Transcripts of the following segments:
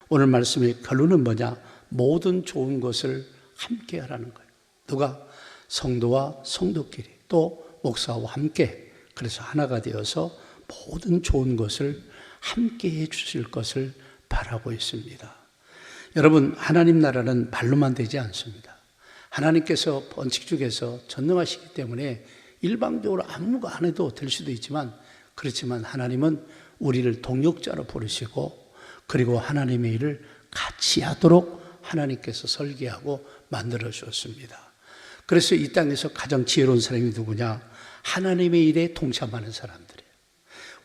오늘 말씀의 결론은 뭐냐? 모든 좋은 것을 함께 하라는 거예요. 누가? 성도와 성도끼리, 또 목사와 함께, 그래서 하나가 되어서 모든 좋은 것을 함께 해 주실 것을 바라고 있습니다. 여러분, 하나님 나라는 말로만 되지 않습니다. 하나님께서 번칙 중에서 전능하시기 때문에 일방적으로 아무거 안 해도 될 수도 있지만, 그렇지만 하나님은 우리를 동역자로 부르시고, 그리고 하나님의 일을 같이 하도록 하나님께서 설계하고 만들어 주었습니다. 그래서 이 땅에서 가장 지혜로운 사람이 누구냐? 하나님의 일에 동참하는 사람들이에요.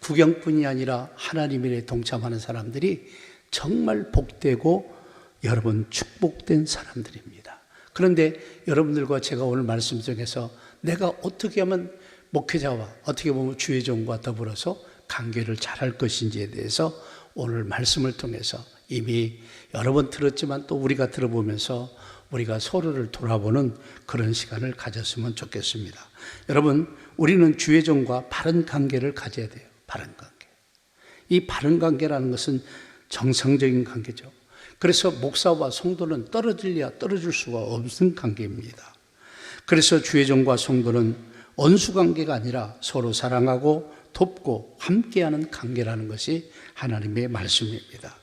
구경뿐이 아니라 하나님의 일에 동참하는 사람들이 정말 복되고 여러분 축복된 사람들입니다. 그런데 여러분들과 제가 오늘 말씀 중에서 내가 어떻게 하면 목회자와 어떻게 보면 주의 종과 더불어서 관계를 잘할 것인지에 대해서 오늘 말씀을 통해서 이미 여러 번 들었지만 또 우리가 들어보면서 우리가 서로를 돌아보는 그런 시간을 가졌으면 좋겠습니다. 여러분, 우리는 주의 종과 바른 관계를 가져야 돼요. 바른 관계. 이 바른 관계라는 것은 정상적인 관계죠. 그래서 목사와 성도는 떨어질래야 떨어질 수가 없는 관계입니다. 그래서 주의 종과 성도는 원수 관계가 아니라 서로 사랑하고 돕고 함께하는 관계라는 것이 하나님의 말씀입니다.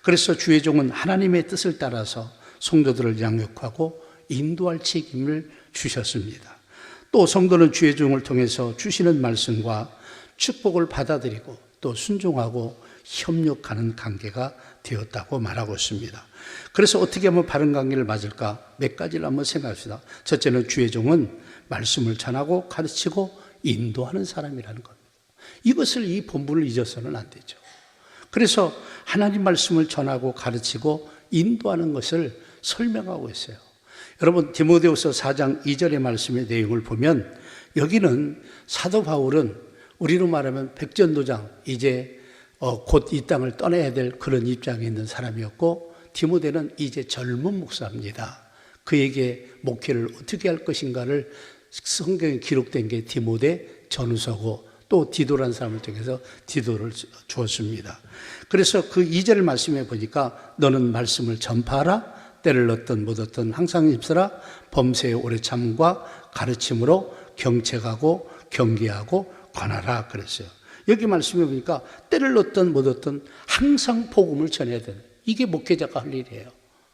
그래서 주의 종은 하나님의 뜻을 따라서 성도들을 양육하고 인도할 책임을 주셨습니다. 또 성도는 주의 종을 통해서 주시는 말씀과 축복을 받아들이고 또 순종하고 협력하는 관계가 되었다고 말하고 있습니다. 그래서 어떻게 하면 바른 관계를 맞을까? 몇 가지를 한번 생각합시다. 첫째는 주의 종은 말씀을 전하고 가르치고 인도하는 사람이라는 겁니다. 이것을, 이 본분을 잊어서는 안 되죠. 그래서 하나님 말씀을 전하고 가르치고 인도하는 것을 설명하고 있어요. 여러분, 디모데후서 4장 2절의 말씀의 내용을 보면 여기는 사도 바울은 우리로 말하면 백전도장, 이제 곧 이 땅을 떠나야 될 그런 입장에 있는 사람이었고, 디모데는 이제 젊은 목사입니다. 그에게 목회를 어떻게 할 것인가를 성경에 기록된 게 디모데 전후서고, 또 디도라는 사람을 통해서 디도를 주었습니다. 그래서 그 2절 말씀에 보니까 너는 말씀을 전파하라, 때를 얻든 못 얻든 항상 힘쓰라, 범사에 오래 참음과 가르침으로 경책하고 경계하고 관하라 그랬어요. 여기 말씀해 보니까 때를 얻든 못 얻든 항상 복음을 전해야 되는, 이게 목회자가 할 일이에요.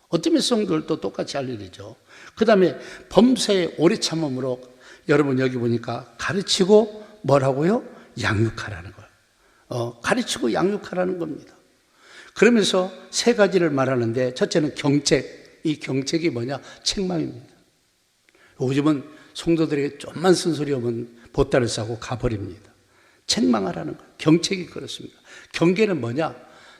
어떤 성도들도 똑같이 할 일이죠. 그 다음에 범사에 오래 참음으로, 여러분 여기 보니까 가르치고 뭐라고요? 양육하라는 거예요. 가르치고 양육하라는 겁니다. 그러면서 세 가지를 말하는데, 첫째는 경책. 이 경책이 뭐냐? 책망입니다. 요즘은 성도들에게 좀만 쓴소리 하면 보따를 싸고 가버립니다. 책망하라는 거예요. 경책이 그렇습니다. 경계는 뭐냐?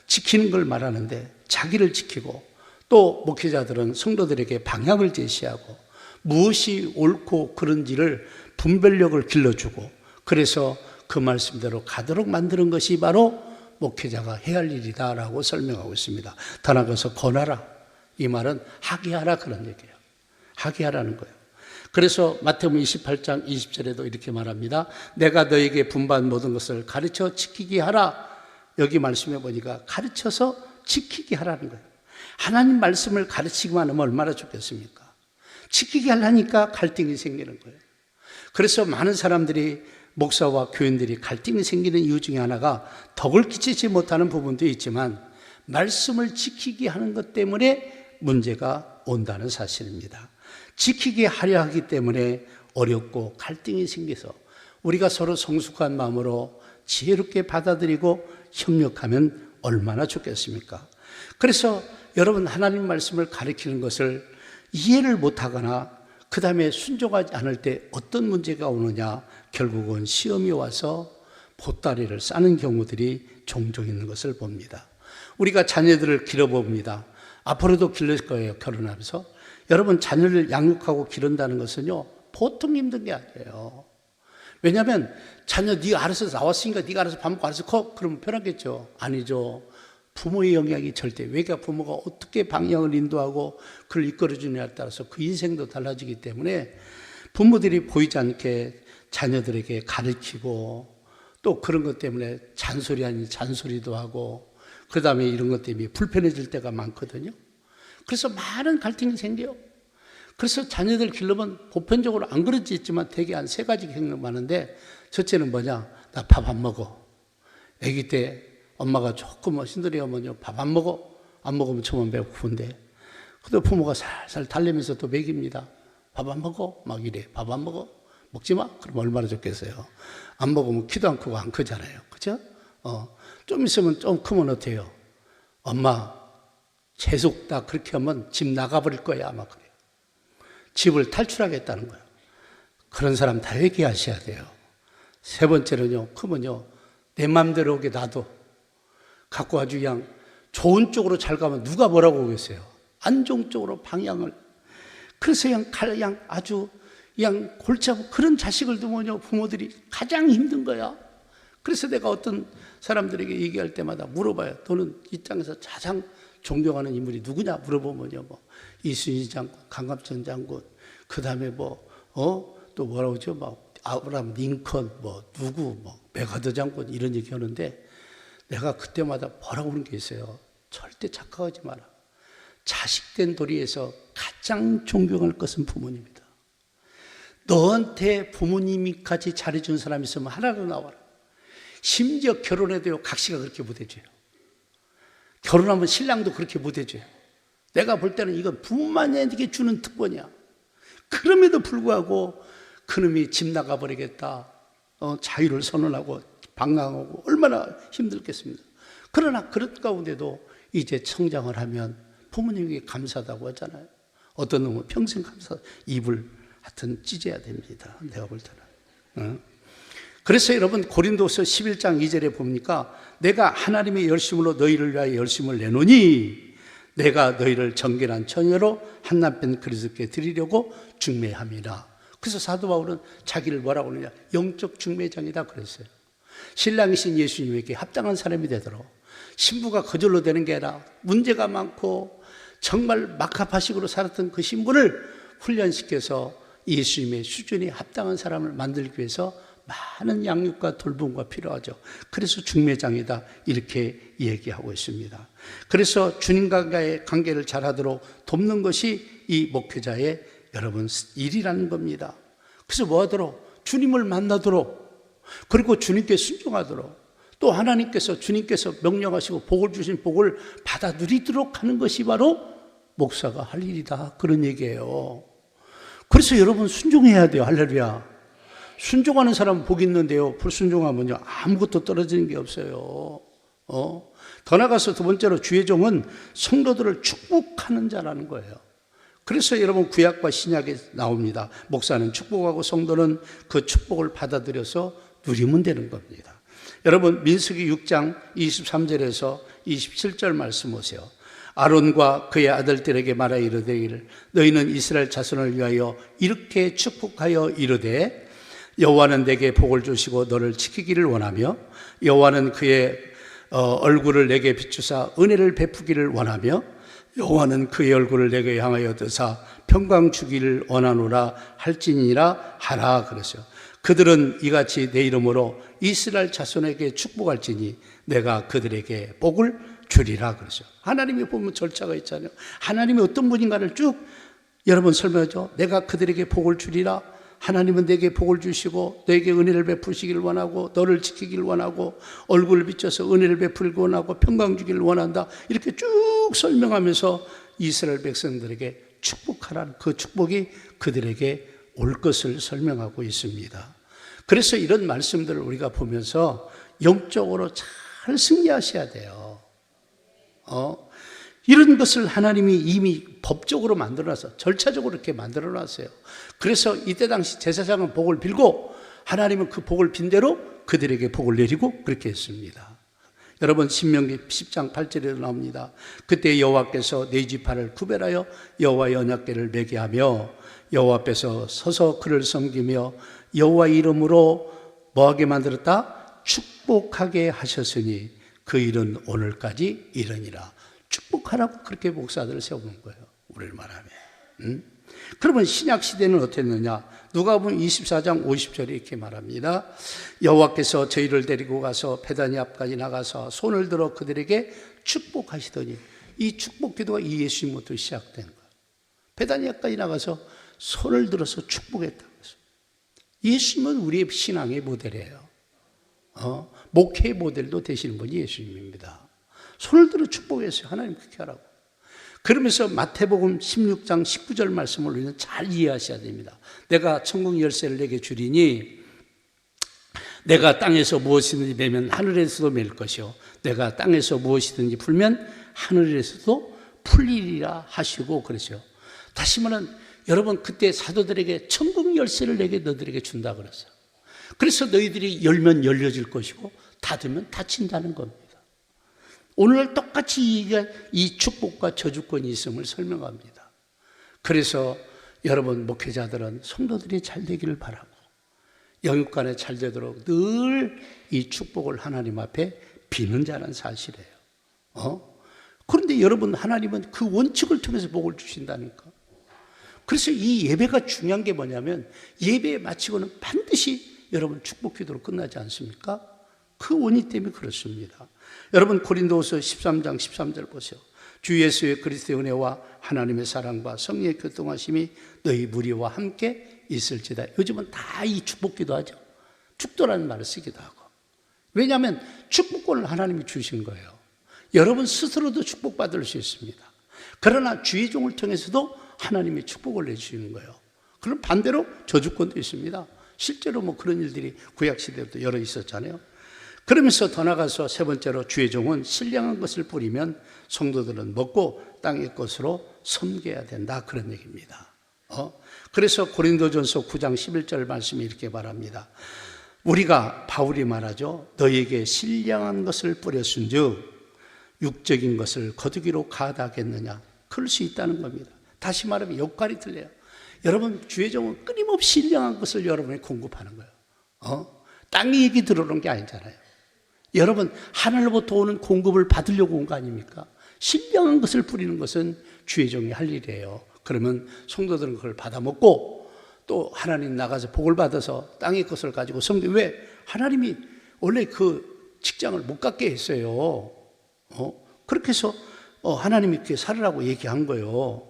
지키는 걸 말하는데, 자기를 지키고 또 목회자들은 성도들에게 방향을 제시하고 무엇이 옳고 그른지를 분별력을 길러주고, 그래서 그 말씀대로 가도록 만드는 것이 바로 목회자가 해야 할 일이다라고 설명하고 있습니다. 더 나아가서 권하라, 이 말은 하게 하라 그런 얘기예요. 하게 하라는 거예요. 그래서 마태복음 28장 20절에도 이렇게 말합니다. 내가 너에게 분부한 모든 것을 가르쳐 지키게 하라. 여기 말씀해 보니까 가르쳐서 지키게 하라는 거예요. 하나님 말씀을 가르치기만 하면 얼마나 좋겠습니까? 지키게 하려니까 갈등이 생기는 거예요. 그래서 많은 사람들이, 목사와 교인들이 갈등이 생기는 이유 중에 하나가 덕을 끼치지 못하는 부분도 있지만 말씀을 지키게 하는 것 때문에 문제가 온다는 사실입니다. 지키게 하려 하기 때문에 어렵고 갈등이 생겨서 우리가 서로 성숙한 마음으로 지혜롭게 받아들이고 협력하면 얼마나 좋겠습니까? 그래서 여러분, 하나님 말씀을 가르치는 것을 이해를 못하거나 그 다음에 순종하지 않을 때 어떤 문제가 오느냐? 결국은 시험이 와서 보따리를 싸는 경우들이 종종 있는 것을 봅니다. 우리가 자녀들을 길러봅니다. 앞으로도 기를 거예요, 결혼하면서. 여러분, 자녀를 양육하고 기른다는 것은요, 보통 힘든 게 아니에요. 왜냐하면 자녀 네가 알아서 나왔으니까 네가 알아서 밥 먹고 알아서 커, 그러면 편하겠죠. 아니죠. 부모의 영향이 절대, 왜냐 부모가 어떻게 방향을 인도하고 그를 이끌어주느냐에 따라서 그 인생도 달라지기 때문에 부모들이 보이지 않게 자녀들에게 가르치고 또 그런 것 때문에 잔소리 아닌 잔소리도 하고 그 다음에 이런 것 때문에 불편해질 때가 많거든요. 그래서 많은 갈등이 생겨요. 그래서 자녀들 길러면 보편적으로 안 그렇지만 되게 한 3가지 경우가 많은데, 첫째는 뭐냐? 나 밥 안 먹어. 아기 때 엄마가 조금 힘들어하면 밥 안 먹어. 안 먹으면 저만 배고픈데. 그래도 부모가 살살 달래면서 또 먹입니다. 밥 안 먹어? 막 이래. 밥 안 먹어? 먹지 마? 그럼 얼마나 좋겠어요. 안 먹으면 키도 안 크고 안 크잖아요. 그죠? 좀 있으면 좀 크면 어때요? 엄마, 계속 다 그렇게 하면 집 나가버릴 거야. 아마 그래요. 집을 탈출하겠다는 거예요. 그런 사람 다 회개하셔야 돼요. 3번째는요, 크면요, 내 맘대로 오게 놔둬. 갖고 아주 그냥 좋은 쪽으로 잘 가면 누가 뭐라고 하겠어요? 안 좋은 쪽으로 방향을. 그래서 그냥 아주 그냥 골치 아프고 그런 자식을 두면요, 부모들이 가장 힘든 거야. 그래서 내가 어떤 사람들에게 얘기할 때마다 물어봐요. 너는 이 땅에서 가장 존경하는 인물이 누구냐 물어보면요, 뭐 이순신 장군, 강갑천 장군, 그 다음에 또 뭐라고 하죠? 막 아브라함 링컨, 뭐 누구, 뭐 메가더 장군 이런 얘기 하는데 내가 그때마다 뭐라고 하는 게 있어요. 절대 착각하지 마라. 자식된 도리에서 가장 존경할 것은 부모님이다. 너한테 부모님이까지 잘해준 사람이 있으면 하나로 나와라. 심지어 결혼해도요, 각시가 그렇게 못해줘요. 결혼하면 신랑도 그렇게 못해줘요. 내가 볼 때는 이건 부모만에게 주는 특권이야. 그럼에도 불구하고 그놈이 집 나가버리겠다, 자유를 선언하고 방황하고 얼마나 힘들겠습니까? 그러나 그런 가운데도 이제 성장을 하면 부모님에게 감사하다고 하잖아요. 어떤 놈은 평생 감사, 입을 하여튼 찢어야 됩니다. 내가 볼 때는. 그래서 여러분 고린도서 11장 2절에 보니까 내가 하나님의 열심으로 너희를 위하여 열심을 내노니 내가 너희를 정결한 처녀로 한 남편 그리스도께 드리려고 중매함이라. 그래서 사도 바울은 자기를 뭐라고 하느냐, 영적 중매장이다 그랬어요. 신랑이신 예수님에게 합당한 사람이 되도록, 신부가 거절로 되는 게 아니라 문제가 많고 정말 막합하식으로 살았던 그 신부를 훈련시켜서 예수님의 수준에 합당한 사람을 만들기 위해서 많은 양육과 돌봄과 필요하죠. 그래서 중매장이다 이렇게 얘기하고 있습니다. 그래서 주님과의 관계를 잘하도록 돕는 것이 이 목회자의 여러분 일이라는 겁니다. 그래서 뭐하도록? 주님을 만나도록, 그리고 주님께 순종하도록, 또 하나님께서 주님께서 명령하시고 복을 주신 복을 받아 누리도록 하는 것이 바로 목사가 할 일이다, 그런 얘기예요. 그래서 여러분 순종해야 돼요. 할렐루야. 순종하는 사람은 복이 있는데요, 불순종하면요 아무것도 떨어지는 게 없어요. 더 나아가서 2번째로 주의 종은 성도들을 축복하는 자라는 거예요. 그래서 여러분 구약과 신약에 나옵니다. 목사는 축복하고 성도는 그 축복을 받아들여서 누리면 되는 겁니다. 여러분 민수기 6장 23절에서 27절 말씀 보세요. 아론과 그의 아들들에게 말하 이르되 너희는 이스라엘 자손을 위하여 이렇게 축복하여 이르되 여호와는 내게 복을 주시고 너를 지키기를 원하며 여호와는 그의 얼굴을 내게 비추사 은혜를 베푸기를 원하며 여호와는 그의 얼굴을 내게 향하여 드사 평강 주기를 원하노라 할지니라 하라 그랬어요. 그들은 이같이 내 이름으로 이스라엘 자손에게 축복할지니 내가 그들에게 복을 주리라 그랬어요. 하나님이 보면 절차가 있잖아요. 하나님이 어떤 분인가를 쭉 여러분 설명하죠. 내가 그들에게 복을 주리라. 하나님은 내게 복을 주시고 너에게 은혜를 베푸시기를 원하고 너를 지키기를 원하고 얼굴을 비춰서 은혜를 베풀기 원하고 평강 주기를 원한다. 이렇게 쭉 설명하면서 이스라엘 백성들에게 축복하라는 그 축복이 그들에게 올 것을 설명하고 있습니다. 그래서 이런 말씀들을 우리가 보면서 영적으로 잘 승리하셔야 돼요. 이런 것을 하나님이 이미 법적으로 만들어놔서 절차적으로 이렇게 만들어놨어요. 그래서 이때 당시 제사장은 복을 빌고 하나님은 그 복을 빈 대로 그들에게 복을 내리고 그렇게 했습니다. 여러분 신명기 10장 8절에도 나옵니다. 그때 여호와께서 네 지파를 구별하여 여호와의 언약궤를 매게 하며 여호와 앞에서 서서 그를 섬기며 여호와 이름으로 뭐하게 만들었다? 축복하게 하셨으니 그 일은 오늘까지 이르니라. 축복하라고 그렇게 목사들을 세우는 거예요, 우리를 말하면. 그러면 신약 시대는 어땠느냐? 누가복음 24장 50절에 이렇게 말합니다. 여호와께서 저희를 데리고 가서 베다니 앞까지 나가서 손을 들어 그들에게 축복하시더니, 이 축복 기도가 이 예수님부터 시작된 거예요. 베다니 앞까지 나가서 손을 들어서 축복했다고 했어요. 예수님은 우리의 신앙의 모델이에요. 목회의 모델도 되시는 분이 예수님입니다. 손을 들어 축복했어요. 하나님 그렇게 하라고. 그러면서 마태복음 16장 19절 말씀을 우리는 잘 이해하셔야 됩니다. 내가 천국 열쇠를 내게 주리니 내가 땅에서 무엇이든지 매면 하늘에서도 맬 것이요 내가 땅에서 무엇이든지 풀면 하늘에서도 풀리리라 하시고 그러죠. 다시 말하면 여러분, 그때 사도들에게 천국 열쇠를 내게 너희들에게 준다 그랬어요. 그래서 너희들이 열면 열려질 것이고 닫으면 닫힌다는 겁니다. 오늘 똑같이 이 축복과 저주권이 있음을 설명합니다. 그래서 여러분 목회자들은 성도들이 잘 되기를 바라고 영육간에 잘 되도록 늘 이 축복을 하나님 앞에 비는 자는 사실이에요. 그런데 여러분, 하나님은 그 원칙을 통해서 복을 주신다니까. 그래서 이 예배가 중요한 게 뭐냐면, 예배 마치고는 반드시 여러분 축복 기도로 끝나지 않습니까? 그 원인 때문에 그렇습니다. 여러분, 고린도후서 13장 13절 보세요. 주 예수의 그리스도의 은혜와 하나님의 사랑과 성령의 교통하심이 너희 무리와 함께 있을지다. 요즘은 다 이 축복 기도하죠. 축도라는 말을 쓰기도 하고. 왜냐하면 축복권을 하나님이 주신 거예요. 여러분 스스로도 축복받을 수 있습니다. 그러나 주의 종을 통해서도 하나님이 축복을 내주시는 거예요. 그럼 반대로 저주권도 있습니다. 실제로 뭐 그런 일들이 구약시대에도 여러 있었잖아요. 그러면서 더 나가서 세 번째로, 주의 종은 신령한 것을 뿌리면 성도들은 먹고 땅의 것으로 섬겨야 된다, 그런 얘기입니다. 그래서 고린도전서 9장 11절 말씀이 이렇게 말합니다. 우리가, 바울이 말하죠, 너희에게 신령한 것을 뿌렸은즉 육적인 것을 거두기로 가다겠느냐. 그럴 수 있다는 겁니다. 다시 말하면 역할이 틀려요. 여러분, 주의 종은 끊임없이 신령한 것을 여러분이 공급하는 거예요. 땅의 얘기 들어오는 게 아니잖아요. 여러분, 하늘로부터 오는 공급을 받으려고 온 거 아닙니까? 신령한 것을 뿌리는 것은 주의 종이 할 일이에요. 그러면 성도들은 그걸 받아먹고 또 하나님 나가서 복을 받아서 땅의 것을 가지고 왜? 하나님이 원래 그 직장을 못 갖게 했어요. 그렇게 해서 하나님이 그렇게 살으라고 얘기한 거예요.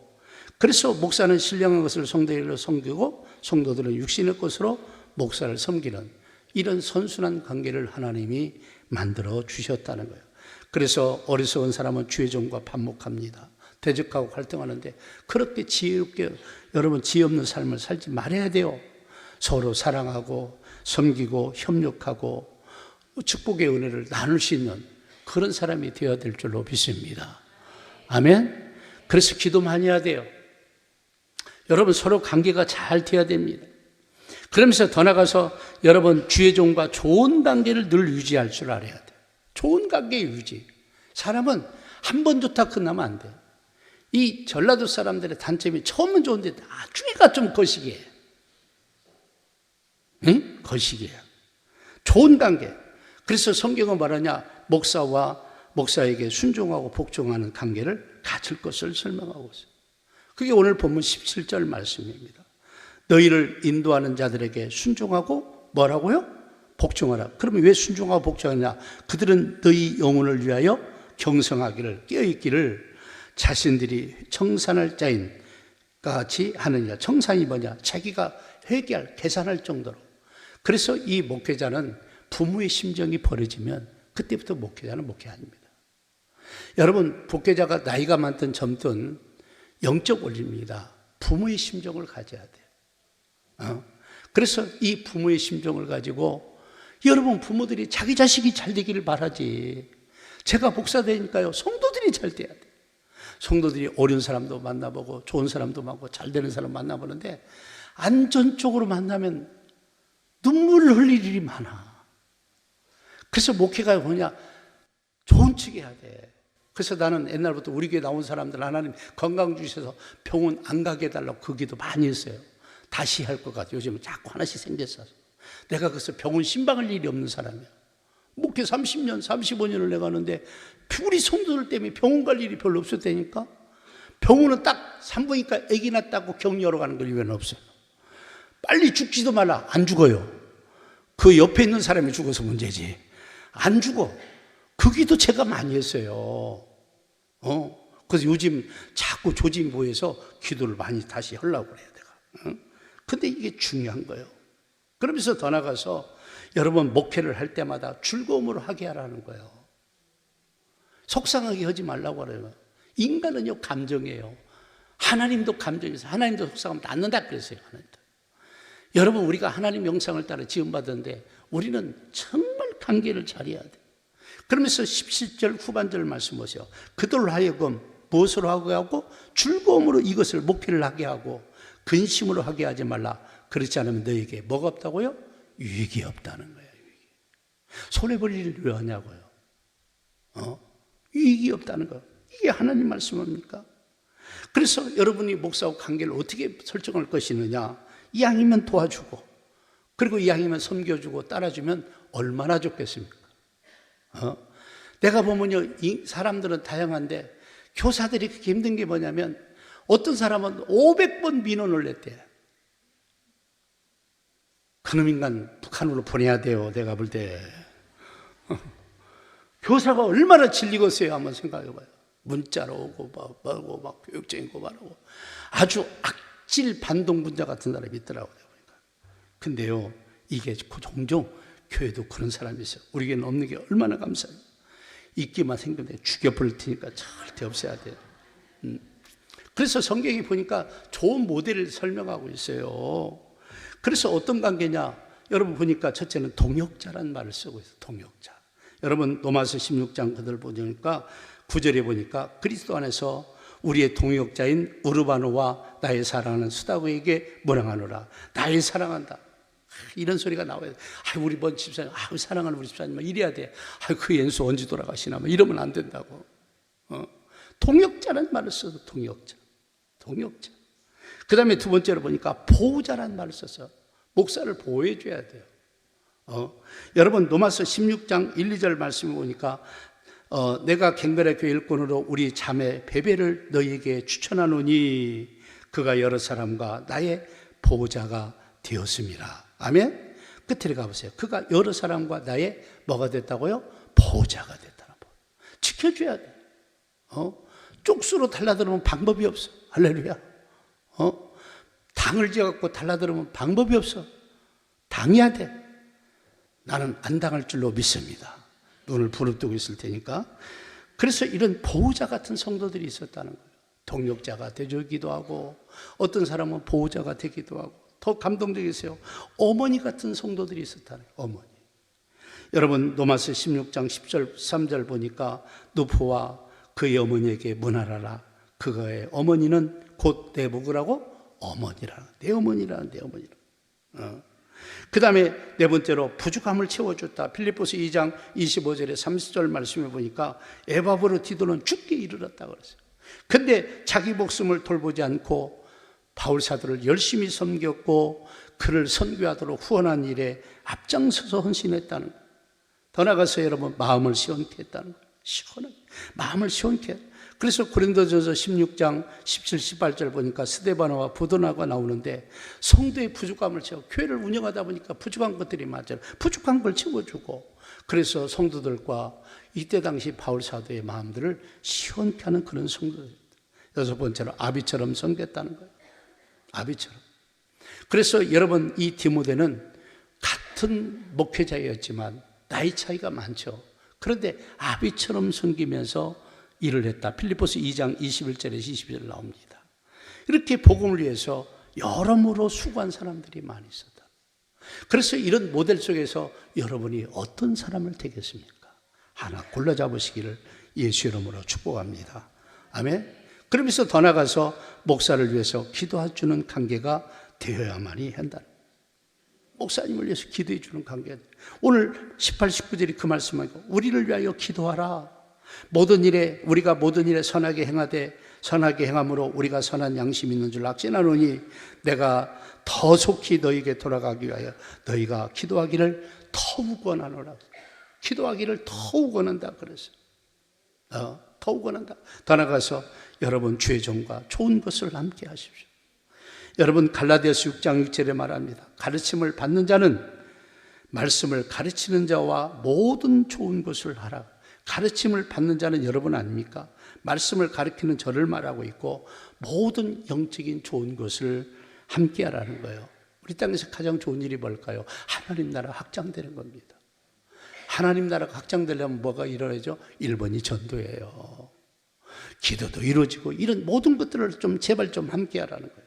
그래서 목사는 신령한 것을 성도들로 섬기고 성도들은 육신의 것으로 목사를 섬기는 이런 선순환 관계를 하나님이 만들어 주셨다는 거예요. 그래서 어리석은 사람은 주의 종과 반목합니다. 대적하고 갈등하는데, 그렇게 지혜롭게 여러분 지혜 없는 삶을 살지 말아야 돼요. 서로 사랑하고 섬기고 협력하고 축복의 은혜를 나눌 수 있는 그런 사람이 되어야 될 줄로 믿습니다. 아멘. 그래서 기도 많이 해야 돼요. 여러분, 서로 관계가 잘 돼야 됩니다. 그러면서 더 나가서 여러분, 주의 종과 좋은 관계를 늘 유지할 줄 알아야 돼요. 좋은 관계의 유지. 사람은 한 번 좋다 끝나면 안 돼요. 이 전라도 사람들의 단점이 처음은 좋은데 나중에가 좀 거시기해요. 응? 거시기해요. 좋은 관계. 그래서 성경은 말하냐, 목사에게 순종하고 복종하는 관계를 가질 것을 설명하고 있어요. 그게 오늘 본문 17절 말씀입니다. 너희를 인도하는 자들에게 순종하고 뭐라고요? 복종하라. 그러면 왜 순종하고 복종하냐? 그들은 너희 영혼을 위하여 경성하기를, 깨어있기를 자신들이 청산할 자인 같이 하느냐. 청산이 뭐냐? 자기가 회개할, 계산할 정도로. 그래서 이 목회자는 부모의 심정이 벌어지면 그때부터 목회자는 목회 아닙니다. 여러분, 목회자가 나이가 많든 젊든 영적 원리입니다. 부모의 심정을 가져야 돼요. 그래서 이 부모의 심정을 가지고, 여러분 부모들이 자기 자식이 잘 되기를 바라지. 제가 목사 되니까요, 성도들이 잘 돼야 돼요. 성도들이 어려운 사람도 만나보고 좋은 사람도 많고 잘 되는 사람 만나보는데, 안전적으로 만나면 눈물을 흘릴 일이 많아. 그래서 목회가 뭐냐, 좋은 척 해야 돼. 그래서 나는 옛날부터 우리 교회 나온 사람들 하나님 건강 주셔서 병원 안 가게 해달라고 그 기도 많이 했어요. 다시 할 것 같아요. 요즘은 자꾸 하나씩 생겼어서. 내가 그래서 병원 신방할 일이 없는 사람이야. 목회 30년, 35년을 내가 하는데 우리 성도들 때문에 병원 갈 일이 별로 없었다니까. 병원은 딱 산부인과 아기 낳았다고 격리하러 가는 걸 이외에는 없어요. 빨리 죽지도 말라. 안 죽어요. 그 옆에 있는 사람이 죽어서 문제지. 안 죽어. 그 기도 제가 많이 했어요. 그래서 요즘 자꾸 조직부에서 기도를 많이 다시 하려고 그래요, 내가. 근데 이게 중요한 거예요. 그러면서 더 나가서 여러분 목회를 할 때마다 즐거움으로 하게 하라는 거예요. 속상하게 하지 말라고 그래요. 인간은요, 감정이에요. 하나님도 감정이어서 하나님도 속상하면 낫는다 그랬어요, 하나님도. 여러분, 우리가 하나님 영상을 따라 지음받았는데 우리는 정말 관계를 잘해야 돼. 그러면서 17절 후반절 말씀 보세요. 그들로 하여금 무엇으로 하게 하고 즐거움으로 이것을 목회를 하게 하고 근심으로 하게 하지 말라. 그렇지 않으면 너에게 뭐가 없다고요? 유익이 없다는 거예요. 유익이. 손해볼 일을 왜 하냐고요. 유익이 없다는 거예요. 이게 하나님 말씀 아닙니까? 그래서 여러분이 목사와 관계를 어떻게 설정할 것이느냐. 이왕이면 도와주고, 그리고 이왕이면 섬겨주고 따라주면 얼마나 좋겠습니까? 내가 보면요, 이 사람들은 다양한데 교사들이 그렇게 힘든 게 뭐냐면 어떤 사람은 500번 민원을 냈대. 그놈 인간 북한으로 보내야 돼요, 내가 볼 때. 교사가 얼마나 질리겠어요, 한번 생각해봐요. 문자로 오고 막 교육적인 거 말하고 아주 악질 반동 분자 같은 사람이 있더라고요. 근데요, 이게 종종 교회도 그런 사람이 있어요. 우리에게는 없는 게 얼마나 감사해요. 있기만 생기면 죽여버릴 테니까 절대 없애야 돼요. 그래서 성경에 보니까 좋은 모델을 설명하고 있어요. 그래서 어떤 관계냐, 여러분 보니까 첫째는 동역자라는 말을 쓰고 있어요. 동역자. 여러분 로마서 16장 그들 보니까 9절에 보니까 그리스도 안에서 우리의 동역자인 우르바노와 나의 사랑하는 수다고에게 뭐라하노라. 나의 사랑한다. 이런 소리가 나와야 돼. 우리 뭔 집사님, 사랑하는 우리 집사님, 이래야 돼. 그 연수 언제 돌아가시나, 이러면 안 된다고. 동역자라는 말을 써도 동역자. 동역자. 그 다음에 두 번째로 보니까 보호자라는 말을 써서 목사를 보호해줘야 돼요. 여러분 로마서 16장 1, 2절 말씀을 보니까 내가 갱별의 교회 일꾼으로 우리 자매 베베를 너희에게 추천하노니 그가 여러 사람과 나의 보호자가 되었습니다. 아멘. 끝에 가보세요. 그가 여러 사람과 나의 뭐가 됐다고요? 보호자가 됐다는 거. 지켜줘야 돼. 쪽수로 달라들면 방법이 없어. 할렐루야. 당을 지어갖고 달라들면 방법이 없어. 당해야 돼. 나는 안 당할 줄로 믿습니다. 눈을 부릅뜨고 있을 테니까. 그래서 이런 보호자 같은 성도들이 있었다는 거예요. 동역자가 되기도 하고, 어떤 사람은 보호자가 되기도 하고, 더 감동적이세요. 어머니 같은 성도들이 있었다는 거예요. 어머니. 여러분 로마서 16장 10절 13절 보니까 누포와 그의 어머니에게 문하라라. 그거의 어머니는 곧 내 누구라고? 어머니라는, 내 어머니라는, 내 어머니라는. 그 다음에 네 번째로 부족함을 채워줬다. 필립보서 2장 25절에 30절 말씀을 보니까 에바브로디도는 죽게 이르렀다 그랬어요. 근데 자기 목숨을 돌보지 않고 바울 사도를 열심히 섬겼고 그를 선교하도록 후원한 일에 앞장서서 헌신했다는 거예요. 더 나아가서 여러분 마음을 시원케 했다는 거예요. 시원하게 마음을 시원케. 그래서 고린도전서 16장 17, 18절 보니까 스데바나와 부도나가 나오는데 성도의 부족함을 채워, 교회를 운영하다 보니까 부족한 것들이 많잖아요. 부족한 걸 채워주고, 그래서 성도들과 이때 당시 바울 사도의 마음들을 시원케 하는 그런 성도들. 여섯 번째로 아비처럼 섬겼다는 거예요. 아비처럼. 그래서 여러분 이 디모데는 같은 목회자였지만 나이 차이가 많죠. 그런데 아비처럼 섬기면서 일을 했다. 필립보서 2장 21절에서 22절 나옵니다. 이렇게 복음을 위해서 여러모로 수고한 사람들이 많이 있었다. 그래서 이런 모델 속에서 여러분이 어떤 사람을 되겠습니까? 하나 골라 잡으시기를 예수 이름으로 축복합니다. 아멘. 그러면서 더 나가서 목사를 위해서 기도해주는 관계가 되어야만이 한다. 목사님을 위해서 기도해 주는 관계. 오늘 18, 19절이 그 말씀하고 우리를 위하여 기도하라. 모든 일에 우리가 모든 일에 선하게 행하되 선하게 행함으로 우리가 선한 양심이 있는 줄 확신하노니 내가 더 속히 너희에게 돌아가기 위하여 너희가 기도하기를 더욱 원하노라. 기도하기를 더욱 원한다 그랬어요. 더욱 원한다. 더 나아가서 여러분 주의 종과 좋은 것을 함께 하십시오. 여러분 갈라디아서 6장 6절에 말합니다. 가르침을 받는 자는 말씀을 가르치는 자와 모든 좋은 것을 하라. 가르침을 받는 자는 여러분 아닙니까? 말씀을 가르치는 저를 말하고 있고 모든 영적인 좋은 것을 함께 하라는 거예요. 우리 땅에서 가장 좋은 일이 뭘까요? 하나님 나라 확장되는 겁니다. 하나님 나라가 확장되려면 뭐가 일어나죠? 1번이 전도예요. 기도도 이루어지고 이런 모든 것들을 좀 제발 좀 함께 하라는 거예요.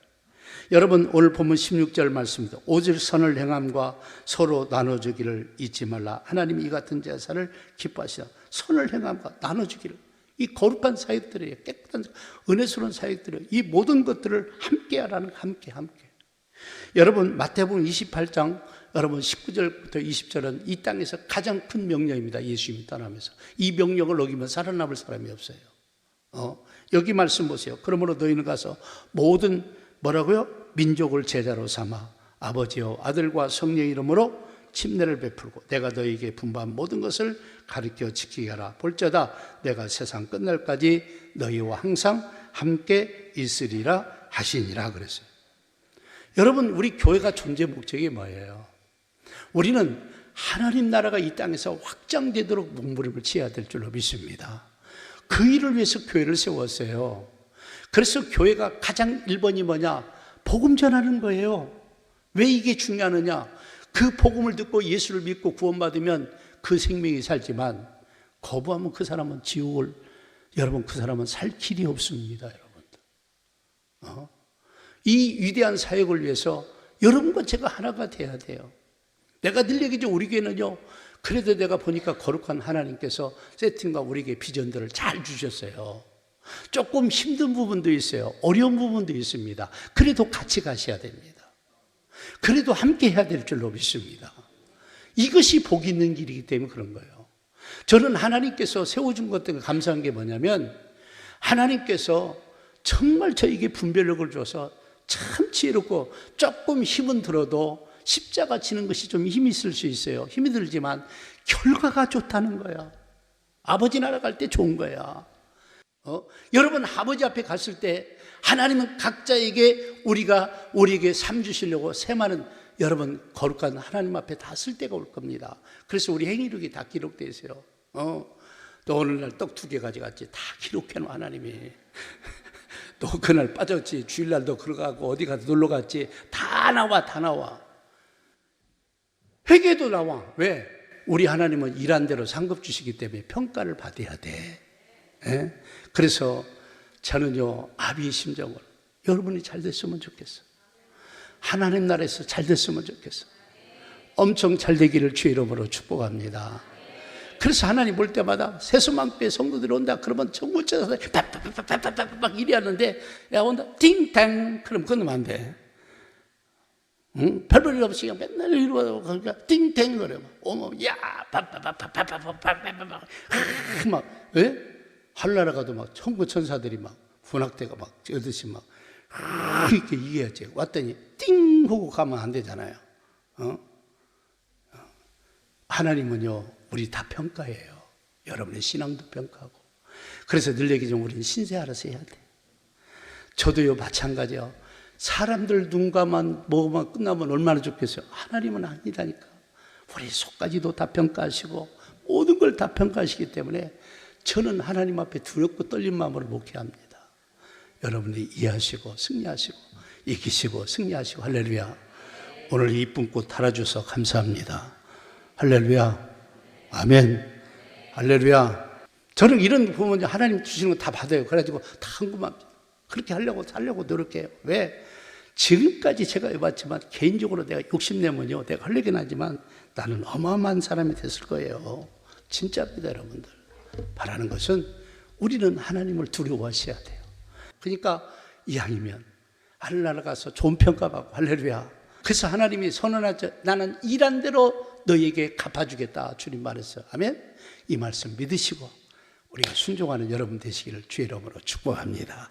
여러분 오늘 본문 16절 말씀입니다. 오직 선을 행함과 서로 나눠주기를 잊지 말라. 하나님이 이 같은 제사를 기뻐하시다. 선을 행함과 나눠주기를, 이 거룩한 사역들이에요. 깨끗한 은혜스러운 사역들이에요. 이 모든 것들을 함께 하라는 거예요. 함께. 여러분 마태복음 28장 여러분 19절부터 20절은 이 땅에서 가장 큰 명령입니다. 예수님이 떠나면서 이 명령을 어기면 살아남을 사람이 없어요. 여기 말씀 보세요. 그러므로 너희는 가서 모든 뭐라고요? 민족을 제자로 삼아 아버지와 아들과 성령의 이름으로 침례를 베풀고 내가 너희에게 분부한 모든 것을 가르쳐 지키게 하라. 볼자다 내가 세상 끝날까지 너희와 항상 함께 있으리라 하시니라 그랬어요. 여러분 우리 교회가 존재 목적이 뭐예요? 우리는 하나님 나라가 이 땅에서 확장되도록 몸부림을 치어야 될 줄로 믿습니다. 그 일을 위해서 교회를 세웠어요. 그래서 교회가 가장 1번이 뭐냐? 복음 전하는 거예요. 왜 이게 중요하느냐? 그 복음을 듣고 예수를 믿고 구원받으면 그 생명이 살지만 거부하면 그 사람은 지옥을, 여러분 그 사람은 살 길이 없습니다. 여러분들. 이 위대한 사역을 위해서 여러분과 제가 하나가 돼야 돼요. 내가 늘 얘기죠. 우리 교회는요, 그래도 내가 보니까 거룩한 하나님께서 세팅과 우리에게 비전들을 잘 주셨어요. 조금 힘든 부분도 있어요. 어려운 부분도 있습니다. 그래도 같이 가셔야 됩니다. 그래도 함께 해야 될 줄로 믿습니다. 이것이 복 있는 길이기 때문에 그런 거예요. 저는 하나님께서 세워준 것 때문에 감사한 게 뭐냐면 하나님께서 정말 저에게 분별력을 줘서 참 지혜롭고 조금 힘은 들어도 십자가 지는 것이 좀 힘이 있을 수 있어요. 힘이 들지만 결과가 좋다는 거야. 아버지 나라 갈 때 좋은 거야. 여러분 아버지 앞에 갔을 때 하나님은 각자에게 우리에게 삶 주시려고 세많은 여러분 거룩한 하나님 앞에 다 쓸 때가 올 겁니다. 그래서 우리 행위록이 다 기록되어 있어요. 또 오늘날 떡 2개 가져갔지. 다 기록해놓은 하나님이. 또 그날 빠졌지. 주일날도 그러가고 어디 가서 놀러 갔지. 다 나와. 회개도 나와. 왜? 우리 하나님은 일한 대로 상급 주시기 때문에 평가를 받아야 돼. 그래서 저는요, 아비의 심정을 여러분이 잘 됐으면 좋겠어. 하나님 나라에서 잘 됐으면 좋겠어. 엄청 잘 되기를 주의 이름으로 축복합니다. 그래서 하나님 볼 때마다 세수망교회 성도들이 온다 그러면 정말 쳐서 팍팍팍팍팍팍 이리 하는데 야 온다 띵땅 그럼 그건 안 돼. 별별 일 없이 맨날 이러고 그러니까 띵땅 그래. 어머 야 팍팍팍팍팍팍팍팍 막 하늘나라 가도 막 천군 천사들이 막 분학대가 막 쩌듯이 막 이렇게 이겨야지. 왔더니 띵 하고 가면 안 되잖아요. 하나님은요, 우리 다 평가해요. 여러분의 신앙도 평가하고. 그래서 늘 얘기죠. 우리는 신세 알아서 해야 돼. 저도요, 마찬가지요. 사람들 눈가만 뭐만 끝나면 얼마나 좋겠어요. 하나님은 아니라니까. 우리 속까지도 다 평가하시고 모든 걸 다 평가하시기 때문에 저는 하나님 앞에 두렵고 떨린 마음으로 목회합니다. 여러분이 이해하시고 승리하시고 이기시고 승리하시고 할렐루야. 오늘 이 이쁜 꽃 달아줘서 감사합니다. 할렐루야. 아멘. 할렐루야. 저는 이런 부분 하나님 주시는 거 다 받아요. 그래가지고 다 궁금합니다. 그렇게 하려고 노력해요. 왜? 지금까지 제가 해봤지만 개인적으로 내가 욕심내면요, 내가 하려긴 하지만 나는 어마어마한 사람이 됐을 거예요. 진짜입니다, 여러분들. 바라는 것은 우리는 하나님을 두려워하셔야 돼요. 그러니까 이왕이면 하늘나라 가서 좋은 평가받고 할렐루야. 그래서 하나님이 선언하죠. 나는 일한 대로 너에게 갚아주겠다. 주님 말했어요. 아멘. 이 말씀 믿으시고 우리가 순종하는 여러분 되시기를 주의 이름으로 축복합니다.